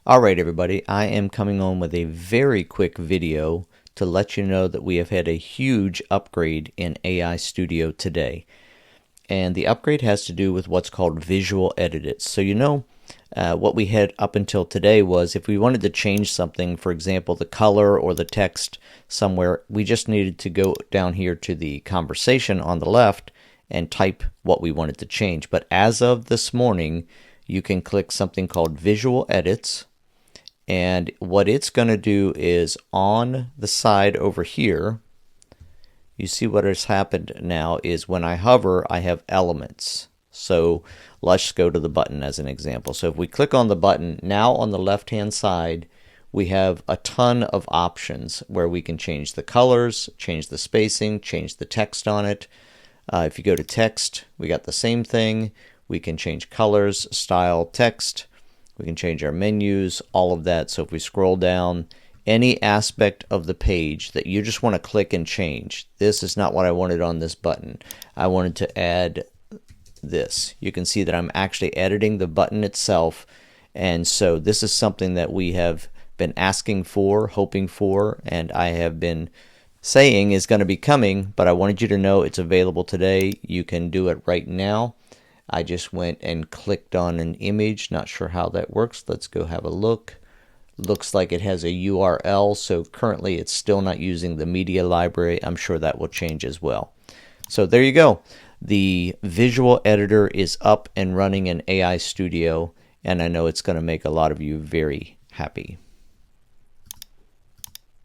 Alright everybody, I am coming on with a very quick video to let you know that we have had a huge upgrade in AI Studio today. And the upgrade has to do with what's called visual edits. So what we had up until today was if we wanted to change something, for example the color or the text somewhere, we just needed to go down here to the conversation on the left and type what we wanted to change. But as of this morning, you can click something called Visual Edits. And what it's going to do is on the side over here, you see what has happened now is when I hover, I have elements. So let's go to the button as an example. So if we click on the button, now on the left-hand side, we have a ton of options where we can change the colors, change the spacing, change the text on it. If you go to text, we got the same thing. We can change colors, style, text. We can change our menus, all of that. So if we scroll down, any aspect of the page that you just want to click and change. This is not what I wanted on this button. I wanted to add this. You can see that I'm actually editing the button itself. And so this is something that we have been asking for, hoping for, and I have been saying is going to be coming, but I wanted you to know it's available today. You can do it right now. I just went and clicked on an image. Not sure how that works. Let's go have a look. Looks like it has a URL, so currently it's still not using the media library. I'm sure that will change as well. So there you go. The visual editor is up and running in AI Studio, and I know it's going to make a lot of you very happy.